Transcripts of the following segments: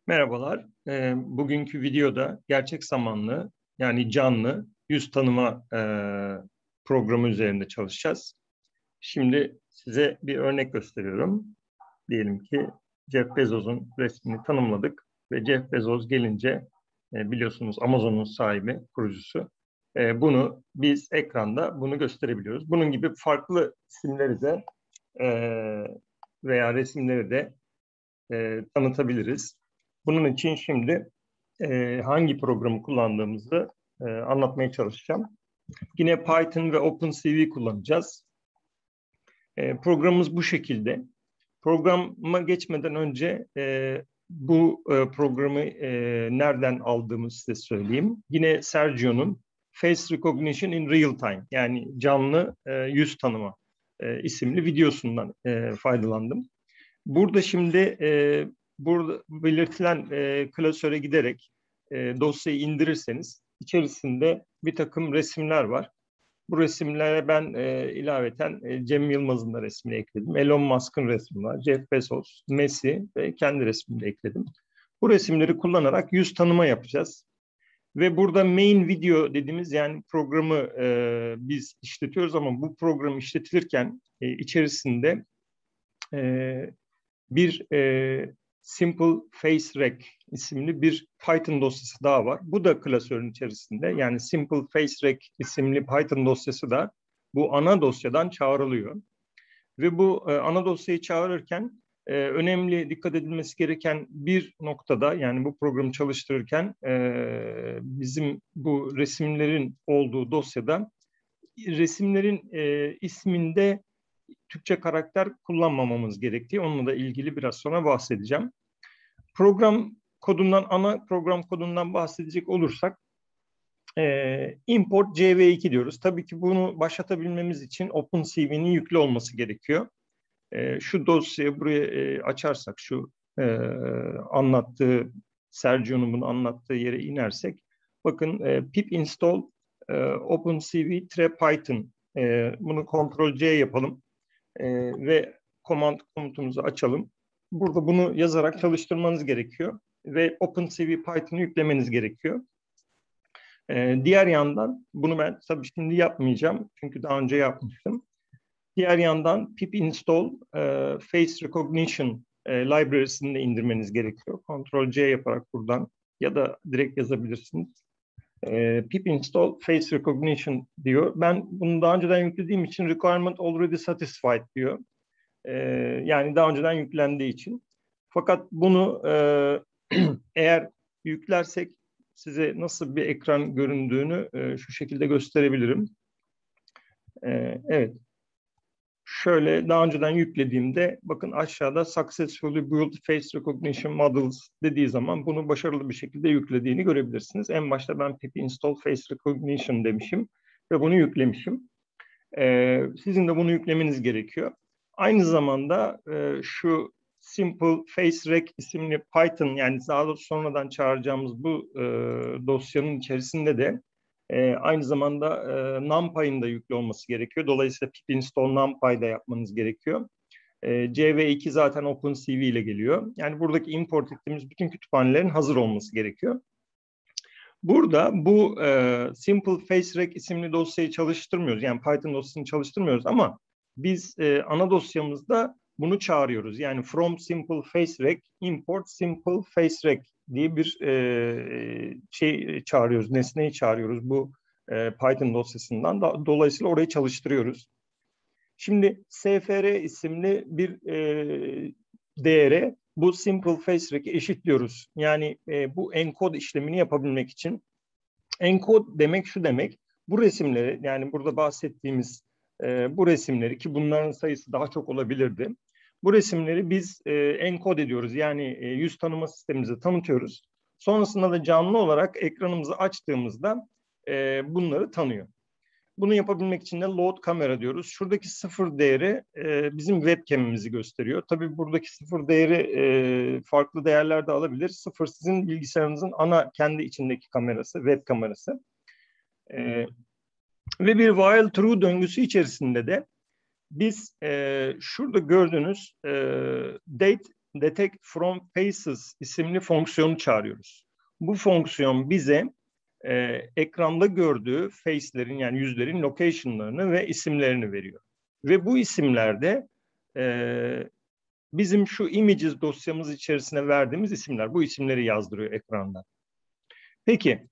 Merhabalar. Bugünkü videoda gerçek zamanlı yani canlı yüz tanıma programı üzerinde çalışacağız. Şimdi size bir örnek gösteriyorum. Diyelim ki Jeff Bezos'un resmini tanımladık ve Jeff Bezos gelince biliyorsunuz Amazon'un sahibi, kurucusu. Bunu biz ekranda bunu gösterebiliyoruz. Bunun gibi farklı isimleri de e, veya resimleri de tanıtabiliriz. Bunun için şimdi hangi programı kullandığımızı anlatmaya çalışacağım. Yine Python ve OpenCV kullanacağız. Programımız bu şekilde. Programa geçmeden önce bu programı nereden aldığımı size söyleyeyim. Yine Sergio'nun Face Recognition in Real Time yani canlı yüz tanıma isimli videosundan faydalandım. Burada şimdi burada belirtilen klasöre giderek dosyayı indirirseniz içerisinde bir takım resimler var. Bu resimlere ben ilaveten Cem Yılmaz'ın da resmini ekledim. Elon Musk'ın resmi var. Jeff Bezos, Messi ve kendi resmini de ekledim. Bu resimleri kullanarak yüz tanıma yapacağız. Ve burada main video dediğimiz yani programı biz işletiyoruz ama bu program işletilirken içerisinde bir Simple Face Rec isimli bir Python dosyası daha var. Bu da klasörün içerisinde. Yani Simple Face Rec isimli Python dosyası da bu ana dosyadan çağrılıyor. Ve bu ana dosyayı çağırırken önemli dikkat edilmesi gereken bir noktada yani bu programı çalıştırırken bizim bu resimlerin olduğu dosyada resimlerin isminde Türkçe karakter kullanmamamız gerektiği onunla da ilgili biraz sonra bahsedeceğim. Ana program kodundan bahsedecek olursak import cv2 diyoruz. Tabii ki bunu başlatabilmemiz için OpenCV'nin yüklü olması gerekiyor. Şu dosyayı buraya açarsak, şu Sergio'nun bunu anlattığı yere inersek, bakın pip install OpenCV-Python. Bunu Ctrl+C yapalım. Ve komutumuzu açalım. Burada bunu yazarak çalıştırmanız gerekiyor ve OpenCV Python'u yüklemeniz gerekiyor. Diğer yandan bunu ben tabii şimdi yapmayacağım çünkü daha önce yapmıştım. Diğer yandan pip install face recognition library'sini de indirmeniz gerekiyor. Ctrl+C yaparak buradan ya da direkt yazabilirsiniz. Pip install face recognition diyor. Ben bunu daha önceden yüklediğim için requirement already satisfied diyor. Yani daha önceden yüklendiği için. Fakat bunu eğer yüklersek size nasıl bir ekran göründüğünü şu şekilde gösterebilirim. Evet. Şöyle daha önceden yüklediğimde bakın aşağıda successfully built face recognition models dediği zaman bunu başarılı bir şekilde yüklediğini görebilirsiniz. En başta ben pip install face recognition demişim ve bunu yüklemişim. Sizin de bunu yüklemeniz gerekiyor. Aynı zamanda şu Simple Face Rec isimli Python yani daha doğrusu sonradan çağıracağımız bu dosyanın içerisinde de aynı zamanda NumPy'ın da yüklü olması gerekiyor. Dolayısıyla pip install NumPy'da yapmanız gerekiyor. CV2 zaten OpenCV ile geliyor. Yani buradaki import ettiğimiz bütün kütüphanelerin hazır olması gerekiyor. Burada bu Simple Face Rec isimli dosyayı çalıştırmıyoruz. Yani Python dosyasını çalıştırmıyoruz ama biz ana dosyamızda bunu çağırıyoruz. Yani from Simple Face Rec import Simple Face Rec diye bir şey çağırıyoruz. Nesneyi çağırıyoruz bu Python dosyasından. Dolayısıyla orayı çalıştırıyoruz. Şimdi SFR isimli bir değere bu Simple Face Rec'i eşitliyoruz. Yani bu encode işlemini yapabilmek için encode demek şu demek. Bu resimleri yani burada bahsettiğimiz bu resimleri ki bunların sayısı daha çok olabilirdi. Bu resimleri biz encode ediyoruz. Yani yüz tanıma sistemimize tanıtıyoruz. Sonrasında da canlı olarak ekranımızı açtığımızda bunları tanıyor. Bunu yapabilmek için de load kamera diyoruz. Şuradaki sıfır değeri bizim webcam'imizi gösteriyor. Tabii buradaki sıfır değeri farklı değerler de alabilir. Sıfır sizin bilgisayarınızın ana kendi içindeki kamerası, web kamerası. Ve bir while true döngüsü içerisinde de biz şurada gördüğünüz date detect from faces isimli fonksiyonu çağırıyoruz. Bu fonksiyon bize ekranda gördüğü face'lerin yani yüzlerin location'larını ve isimlerini veriyor. Ve bu isimlerde bizim şu images dosyamız içerisine verdiğimiz isimler, bu isimleri yazdırıyor ekranda. Peki,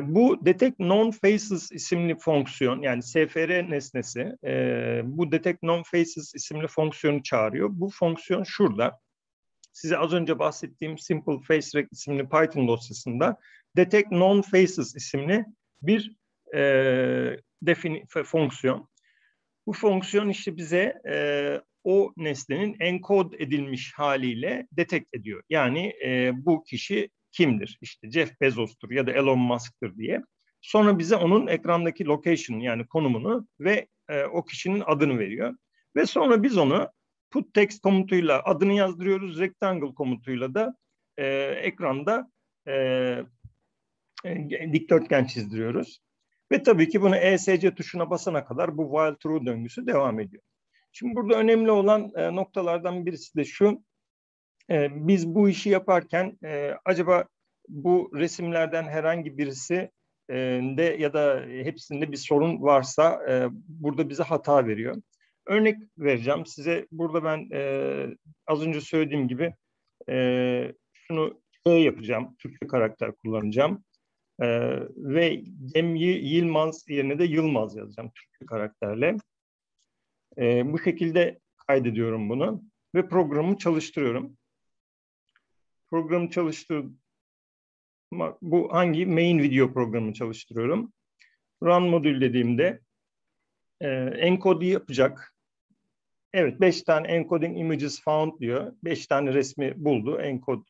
bu detect known faces isimli fonksiyon, yani SFR nesnesi, bu detect known faces isimli fonksiyonu çağırıyor. Bu fonksiyon şurada. Size az önce bahsettiğim Simple FaceRec isimli Python dosyasında detect known faces isimli bir fonksiyon. Bu fonksiyon işte bize o nesnenin encode edilmiş haliyle detect ediyor. Yani bu kişi kimdir? İşte Jeff Bezos'tur ya da Elon Musk'tır diye. Sonra bize onun ekrandaki location yani konumunu ve o kişinin adını veriyor. Ve sonra biz onu put text komutuyla adını yazdırıyoruz. Rectangle komutuyla da ekranda dikdörtgen çizdiriyoruz. Ve tabii ki bunu ESC tuşuna basana kadar bu while true döngüsü devam ediyor. Şimdi burada önemli olan noktalardan birisi de şu. Biz bu işi yaparken acaba bu resimlerden herhangi birisi de ya da hepsinde bir sorun varsa burada bize hata veriyor. Örnek vereceğim size. Burada ben az önce söylediğim gibi şunu yapacağım. Türkçe karakter kullanacağım. Ve Cem Yılmaz yerine de Yılmaz yazacağım Türkçe karakterle. Bu şekilde kaydediyorum bunu ve programı çalıştırıyorum. Programı bu hangi main video programını çalıştırıyorum. Run modül dediğimde encode yapacak. Evet, 5 tane encoding images found diyor. 5 tane resmi buldu, encode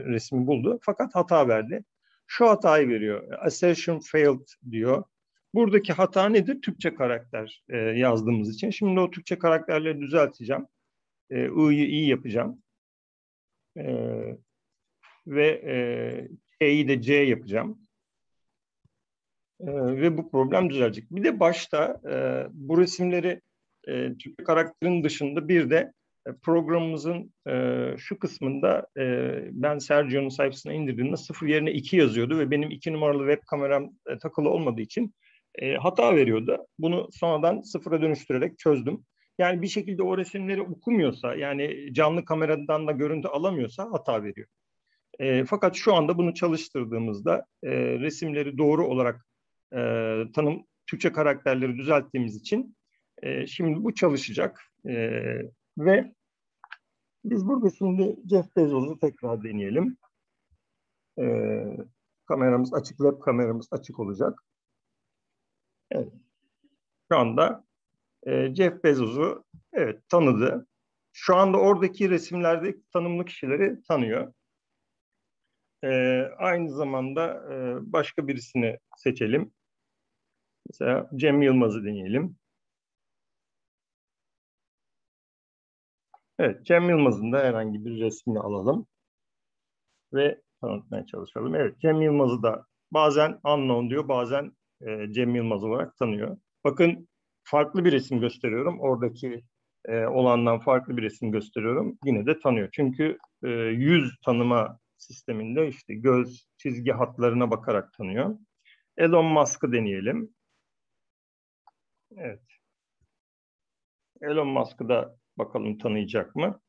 resmi buldu. Fakat hata verdi. Şu hatayı veriyor. Assertion failed diyor. Buradaki hata nedir? Türkçe karakter yazdığımız için. Şimdi o Türkçe karakterleri düzelteceğim. I'yı i yapacağım. Ve C'yi de C yapacağım. Ve bu problem düzelecek. Bir de başta bu resimleri Türkçe karakterin dışında bir de programımızın şu kısmında ben Sergio'nun sayfasına indirdiğimde 0 yerine 2 yazıyordu ve benim 2 numaralı web kameram takılı olmadığı için hata veriyordu. Bunu sonradan 0'a dönüştürerek çözdüm. Yani bir şekilde o resimleri okumuyorsa, yani canlı kameradan da görüntü alamıyorsa hata veriyor. Fakat şu anda bunu çalıştırdığımızda resimleri doğru olarak Türkçe karakterleri düzelttiğimiz için şimdi bu çalışacak. Ve biz burada şimdi Jeff Bezos'u tekrar deneyelim. Kameramız açık, web kameramız açık olacak. Evet. Şu anda Jeff Bezos'u evet tanıdı. Şu anda oradaki resimlerde tanımlı kişileri tanıyor. Aynı zamanda başka birisini seçelim. Mesela Cem Yılmaz'ı deneyelim. Evet, Cem Yılmaz'ın da herhangi bir resmini alalım ve tanıtmaya çalışalım. Evet, Cem Yılmaz'ı da bazen unknown diyor, bazen Cem Yılmaz olarak tanıyor. Bakın farklı bir resim gösteriyorum. Oradaki olandan farklı bir resim gösteriyorum. Yine de tanıyor. Çünkü yüz tanıma sisteminde işte göz çizgi hatlarına bakarak tanıyor. Elon Musk'ı deneyelim. Evet. Elon Musk'ı da bakalım tanıyacak mı?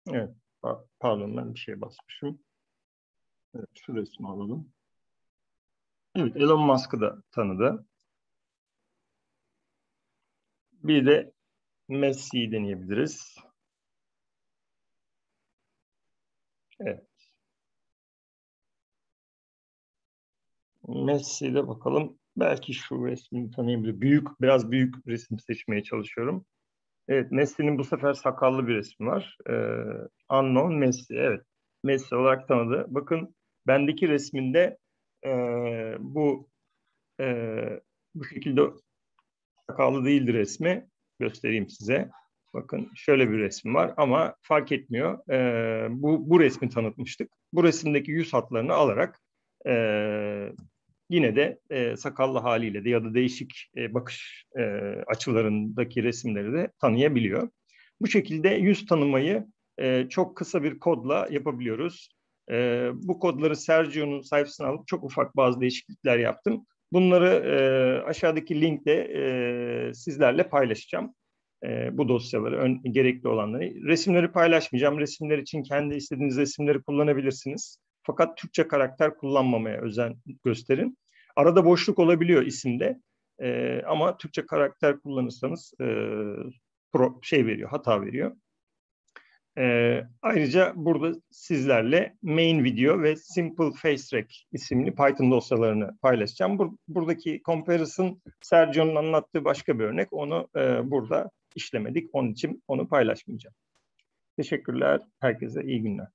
Evet. Pardon, ben bir şey basmışım. Evet, şu resmi alalım. Evet, Elon Musk'ı da tanıdı. Bir de Messi'yi deneyebiliriz. Evet. Messi'de bakalım. Belki şu resmini tanıyabilir. Biraz büyük resim seçmeye çalışıyorum. Evet, Messi'nin bu sefer sakallı bir resmi var. Unknown Messi. Evet, Messi olarak tanıdı. Bakın bendeki resminde e, bu bu şekilde sakallı değildi resmi. Göstereyim size. Bakın şöyle bir resim var ama fark etmiyor. Bu resmi tanıtmıştık. Bu resimdeki yüz hatlarını alarak yine de sakallı haliyle de ya da değişik bakış açılarındaki resimleri de tanıyabiliyor. Bu şekilde yüz tanımayı çok kısa bir kodla yapabiliyoruz. Bu kodları Sergio'nun sayfasına alıp çok ufak bazı değişiklikler yaptım. Bunları aşağıdaki linkte sizlerle paylaşacağım. Bu dosyaları, gerekli olanları. Resimleri paylaşmayacağım. Resimler için kendi istediğiniz resimleri kullanabilirsiniz. Fakat Türkçe karakter kullanmamaya özen gösterin. Arada boşluk olabiliyor isimde. Ama Türkçe karakter kullanırsanız hata veriyor. Ayrıca burada sizlerle main video ve simple facetrack isimli Python dosyalarını paylaşacağım. Buradaki comparison Sergio'nun anlattığı başka bir örnek. Onu burada işlemedik. Onun için onu paylaşmayacağım. Teşekkürler. Herkese iyi günler.